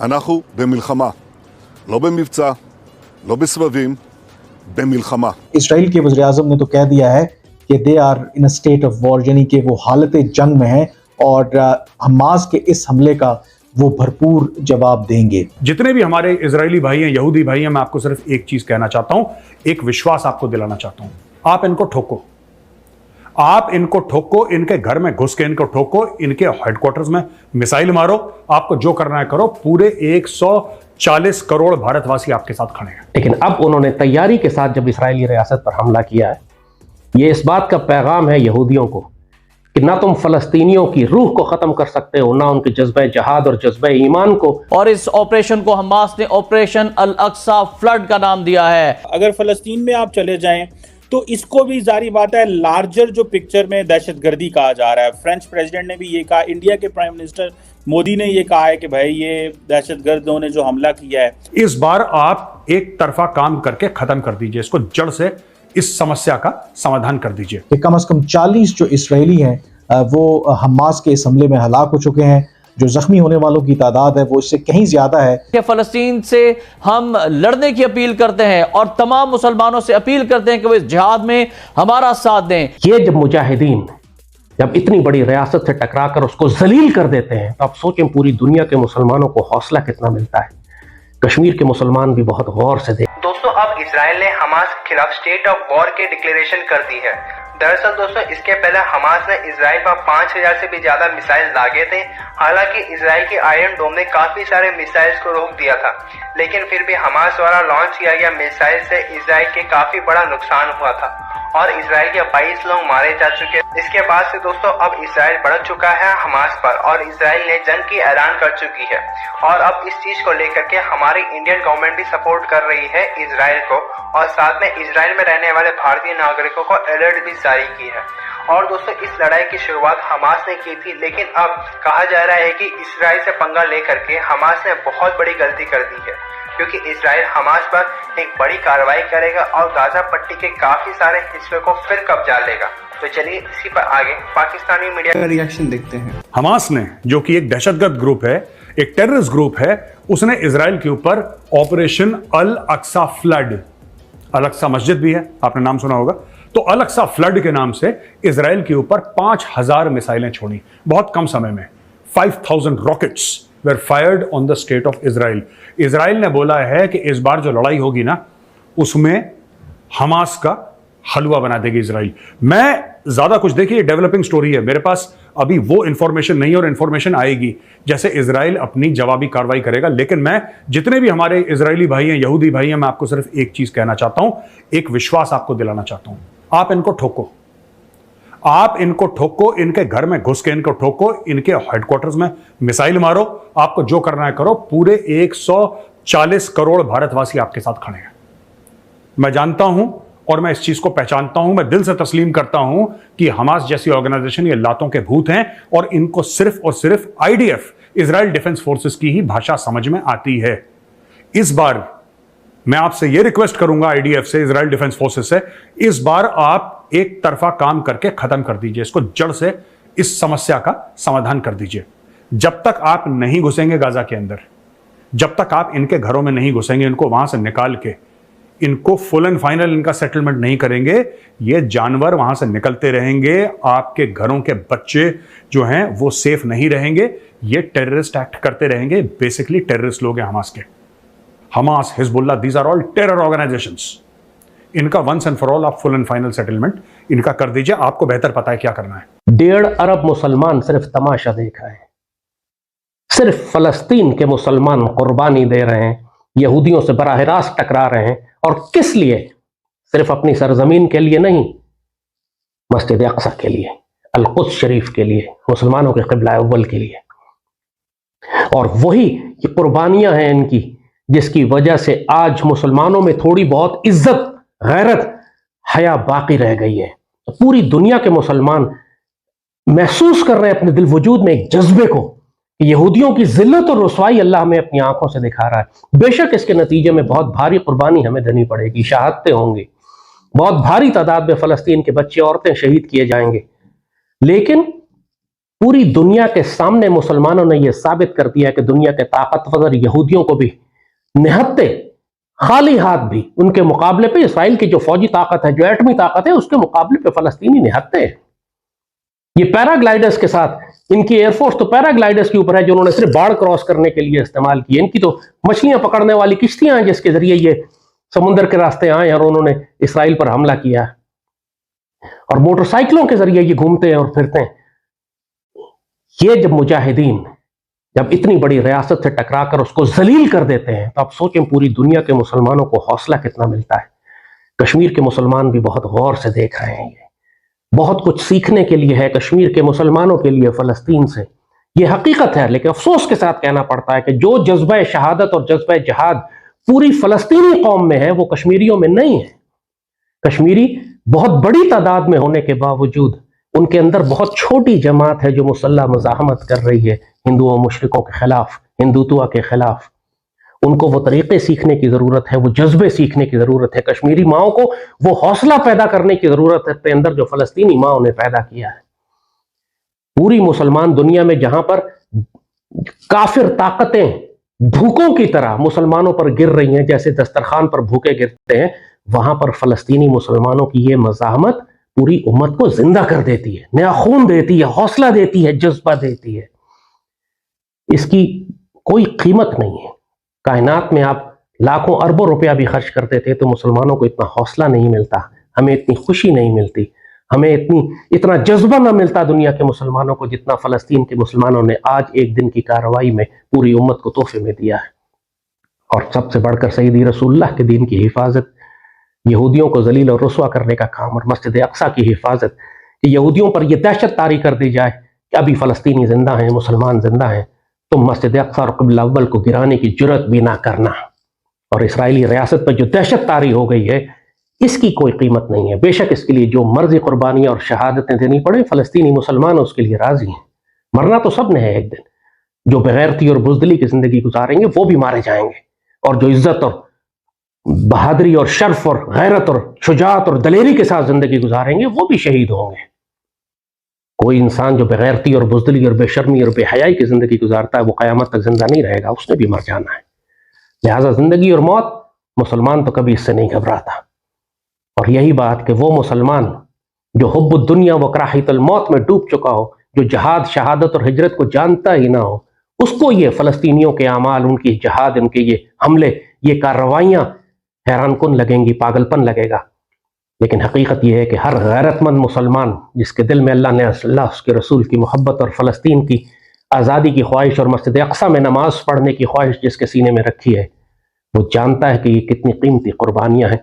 אנחנו במלחמה, לא במבצע, לא בסבבים, במלחमा। Israel के वज़ीर-ए-आज़म ने तो कह दिया है कि they are in a state of war, यानी कि वो हालत जंग में है और हमास के इस हमले का वो भरपूर जवाब देंगे। जितने भी हमारे इजरायली भाई हैं, यहूदी भाई हैं, मैं आपको सिर्फ एक चीज कहना चाहता हूं, एक विश्वास आपको दिलाना चाहता हूं। आप इनको ठोको, आप इनको ठोको, इनके घर में घुस के इनको ठोको, इनके हेडक्वार्टर्स में मिसाइल मारो, आपको जो करना है करो। पूरे 140 करोड़ भारतवासी आपके साथ खड़े हैं। लेकिन अब उन्होंने तैयारी के साथ जब इस्राएली रियासत पर हमला किया है, ये इस बात का पैगाम है यहूदियों को कि ना तुम फलस्तीनियों की रूह को खत्म कर सकते हो, ना उनके जज्बे जहाद और जज्बे ईमान को। और इस ऑपरेशन को हमास ने ऑपरेशन अल अक्सा फ्लड का नाम दिया है। अगर फलस्तीन में आप चले जाएं तो इसको भी जारी बात है लार्जर जो पिक्चर में दहशतगर्दी कहा जा रहा है। फ्रेंच प्रेसिडेंट ने भी ये कहा, इंडिया के प्राइम मिनिस्टर मोदी ने ये कहा है कि भाई ये दहशतगर्दों ने जो हमला किया है। इस बार आप एक तरफा काम करके खत्म कर दीजिए, इसको जड़ से इस समस्या का समाधान कर दीजिए। कम से कम 40 जो इसराइली हैं वो हमास के इस हमले में हलाक हो चुके हैं। जो जख्मी होने वालों की तादाद है वो इससे कहीं ज्यादा है। कि फलस्तीन से हम लड़ने की अपील करते हैं और तमाम मुसलमानों से अपील करते हैं कि वो इस जिहाद में हमारा साथ दें। ये जब मुजाहिदीन जब इतनी बड़ी रियासत से टकराकर उसको जलील कर देते हैं तो आप सोचें पूरी दुनिया के मुसलमानों को हौसला कितना मिलता है। कश्मीर के मुसलमान भी बहुत गौर से देखें। दोस्तों, अब इजराइल ने हमास के खिलाफ स्टेट ऑफ वॉर की डिक्लेरेशन कर दी है। दरअसल दोस्तों, इसके पहले हमास ने इजराइल पर 5000 से भी ज्यादा मिसाइल दागे थे। हालांकि इजराइल के आयरन डोम ने काफी सारे मिसाइल्स को रोक दिया था, लेकिन फिर भी हमास द्वारा लॉन्च किया गया मिसाइल से इजराइल के काफी बड़ा नुकसान हुआ था और इजराइल के 22 लोग मारे जा चुके। इसके बाद से दोस्तों अब इजराइल बढ़ चुका है हमास पर और इजराइल ने जंग की ऐलान कर चुकी है। और अब इस चीज को लेकर के हमारी इंडियन गवर्नमेंट भी सपोर्ट कर रही है इजराइल को और साथ में इजराइल में रहने वाले भारतीय नागरिकों को अलर्ट भी जारी की है। और दोस्तों, इस लड़ाई की शुरुआत हमास ने की थी, लेकिन अब कहा जा रहा है कि इजराइल से पंगा लेकर के हमास ने बहुत बड़ी गलती कर दी है, क्योंकि इजराइल हमास पर एक बड़ी कार्रवाई करेगा और गाजा पट्टी के काफी सारे हिस्से को फिर कब्जा लेगा। तो चलिए इसी पर आगे पाकिस्तानी मीडिया का रिएक्शन देखते हैं। हमास ने, जो कि एक दहशतगर्द ग्रुप है, एक टेररिस्ट ग्रुप है, उसने इजराइल के ऊपर ऑपरेशन अल अक्सा फ्लड, अल अक्सा मस्जिद भी है, आपने नाम सुना होगा, तो अल अक्सा फ्लड के नाम से इजराइल के ऊपर 5000 मिसाइलें छोड़ी बहुत कम समय में। 5000 rockets were fired on the state of Israel। Israel ने बोला है कि इस बार जो लड़ाई होगी ना, उसमें हमास का हलवा बना देगी इजराइल। मैं ज्यादा कुछ, देखिए डेवलपिंग स्टोरी है, मेरे पास अभी वो इंफॉर्मेशन नहीं है और इंफॉर्मेशन आएगी जैसे इजराइल अपनी जवाबी कार्रवाई करेगा। लेकिन मैं जितने भी हमारे इजरायली भाई हैं, यहूदी भाई हैं, मैं आपको सिर्फ एक चीज कहना चाहता हूं, एक विश्वास आपको दिलाना चाहता हूं। आप इनको ठोको, आप इनको ठोको, इनके घर में घुस के इनको ठोको, इनके हेडक्वार्टर्स में मिसाइल मारो, आपको जो करना है करो। पूरे 140 करोड़ भारतवासी आपके साथ खड़े हैं। मैं जानता हूं और मैं इस चीज को पहचानता हूं, मैं दिल से तस्लीम करता हूं कि हमास जैसी ऑर्गेनाइजेशन ये लातों के भूत हैं और इनको सिर्फ और सिर्फ आईडीएफ, इजराइल डिफेंस फोर्सेस की ही भाषा समझ में आती है। इस बार मैं आपसे यह रिक्वेस्ट करूंगा आईडीएफ से, इजराइल डिफेंस फोर्सेस से, इस बार आप एक तरफा काम करके खत्म कर दीजिए, इसको जड़ से इस समस्या का समाधान कर दीजिए। जब तक आप नहीं घुसेंगे गाजा के अंदर, जब तक आप इनके घरों में नहीं घुसेंगे, इनको वहां से निकाल के इनको फुल एंड फाइनल इनका सेटलमेंट नहीं करेंगे, ये जानवर वहां से निकलते रहेंगे, आपके घरों के बच्चे जो हैं वो सेफ नहीं रहेंगे, ये टेररिस्ट एक्ट करते रहेंगे। बेसिकली टेररिस्ट लोग हैं हमास के, Hamas, Hezbollah, these are all terror organisations. इनका वंस एंड फॉर ऑल आप फुल एंड फाइनल सेटलमेंट इनका कर दीजिए, आपको बेहतर पता है क्या करना है। 1.5 अरब मुसलमान सिर्फ तमाशा देख रहे हैं, सिर्फ फलस्तीन के मुसलमान कुर्बानी दे रहे हैं, यहूदियों से बराह रास्त टकरा रहे हैं। और किस लिए? सिर्फ अपनी सरजमीन के लिए नहीं, मस्जिद अक्सा के लिए, अल कुद्स शरीफ के लिए, मुसलमानों के क़िबला अव्वल के लिए। और वही ये कुर्बानियां हैं इनकी, जिसकी वजह से आज मुसलमानों में थोड़ी बहुत इज्जत, गैरत, हया बाकी रह गई है। तो पूरी दुनिया के मुसलमान महसूस कर रहे हैं अपने दिल वजूद में एक जज्बे को, यहूदियों की जिल्लत और रुसवाई अल्लाह हमें अपनी आंखों से दिखा रहा है। बेशक इसके नतीजे में बहुत भारी कुर्बानी हमें देनी पड़ेगी, शहादतें होंगी, बहुत भारी तादाद में फलस्तीन के बच्चे, औरतें शहीद किए जाएंगे, लेकिन पूरी दुनिया के सामने मुसलमानों ने यह साबित कर दिया कि दुनिया के ताकतवर यहूदियों को भी निहत्ते खाली हाथ भी उनके मुकाबले पे इसराइल की जो फौजी ताकत है, जो एटमी ताकत है, उसके मुकाबले पे फलस्तीनी निहत्ते हैं। ये पैराग्लाइडर्स के साथ इनकी एयरफोर्स तो पैराग्लाइडर्स के ऊपर है जो उन्होंने सिर्फ बाढ़ क्रॉस करने के लिए इस्तेमाल की। इनकी तो मछलियां पकड़ने वाली किश्तियां हैं जिसके जरिए ये समुद्र के रास्ते आए और उन्होंने इसराइल पर हमला किया, और मोटरसाइकिलों के जरिए ये घूमते हैं और फिरते हैं। ये जब मुजाहिदीन जब इतनी बड़ी रियासत से टकराकर उसको जलील कर देते हैं तो आप सोचें पूरी दुनिया के मुसलमानों को हौसला कितना मिलता है। कश्मीर के मुसलमान भी बहुत गौर से देख रहे हैं, ये बहुत कुछ सीखने के लिए है कश्मीर के मुसलमानों के लिए फ़लस्तीन से। ये हकीकत है, लेकिन अफसोस के साथ कहना पड़ता है कि जो जज्बा शहादत और जज्बा जिहाद पूरी फ़लस्तीनी कौम में है वो कश्मीरियों में नहीं है। कश्मीरी बहुत बड़ी तादाद में होने के बावजूद उनके अंदर बहुत छोटी जमात है जो मुसल्लह मुज़ाहमत कर रही है हिंदुओं मुशरिकों के खिलाफ, हिंदुत्व के खिलाफ। उनको वो तरीक़े सीखने की ज़रूरत है, वो जज्बे सीखने की ज़रूरत है। कश्मीरी माओं को वो हौसला पैदा करने की ज़रूरत है अपने अंदर जो फ़लस्तीनी माओं ने पैदा किया है। पूरी मुसलमान दुनिया में जहां पर काफिर ताकतें भूखों की तरह मुसलमानों पर गिर रही हैं, जैसे दस्तरखान पर भूखे गिरते हैं, वहां पर फ़लस्तीनी मुसलमानों की ये मज़ाहमत पूरी उम्मत को जिंदा कर देती है, नया खून देती है, हौसला देती है, जज्बा देती है। इसकी कोई कीमत नहीं है। कायनात में आप लाखों अरबों रुपया भी खर्च करते थे तो मुसलमानों को इतना हौसला नहीं मिलता, हमें इतनी खुशी नहीं मिलती, हमें इतना जज्बा ना मिलता दुनिया के मुसलमानों को जितना फ़लस्तीन के मुसलमानों ने आज एक दिन की कार्रवाई में पूरी उम्मत को तोहफे में दिया है। और सबसे बढ़कर सईदी रसूलुल्लाह के दीन की हिफाजत, यहूदियों को जलील और रुसवा करने का काम और मस्जिद अक्सा की हिफाजत, कि यहूदियों पर यह दहशत तारी कर दी जाए कि अभी फ़लस्तीनी जिंदा हैं, मुसलमान जिंदा हैं, तो मस्जिद अक्सा और क़िबला अव्वल को गिराने की जुर्रत भी ना करना। और इसराइली रियासत पर जो दहशत तारी हो गई है इसकी कोई कीमत नहीं है। बेशक इसके लिए जो मर्जी कुर्बानियां और शहादतें देनी पड़े, फ़लस्तीनी मुसलमान उसके लिए राजी हैं। मरना तो सब ने है एक दिन। जो बेगैरती और बुज़दिली की जिंदगी गुजारेंगे वो भी मारे जाएंगे, और जो इज्जत और बहादुरी और शर्फ और गैरत और शुजाअत और दलेरी के साथ जिंदगी गुजारेंगे वो भी शहीद होंगे। कोई इंसान जो बेगैरती और बुज़दिली और बेशर्मी और बेहयाई की जिंदगी गुजारता है वो क़यामत तक जिंदा नहीं रहेगा, उसने भी मर जाना है। लिहाजा जिंदगी और मौत, मुसलमान तो कभी इससे नहीं घबराता। और यही बात कि वो मुसलमान जो हुब्बुद दुनिया व कराहितुल मौत में डूब चुका हो, जो जहाद, शहादत और हिजरत को जानता ही ना हो, उसको ये फ़लस्तीनियों के अमाल, उनकी जहाद, उनके ये हमले, ये कार्रवाइयाँ हैरानकुन लगेंगी, पागलपन लगेगा। लेकिन हकीकत यह है कि हर गैरतमंद मुसलमान जिसके दिल में अल्लाह ने, अल्लाह उसके रसूल की मोहब्बत और फ़लस्तीन की आज़ादी की ख्वाहिश और मस्जिद अक्सा में नमाज पढ़ने की ख्वाहिश जिसके सीने में रखी है, वो जानता है कि ये कितनी कीमती कुर्बानियाँ हैं।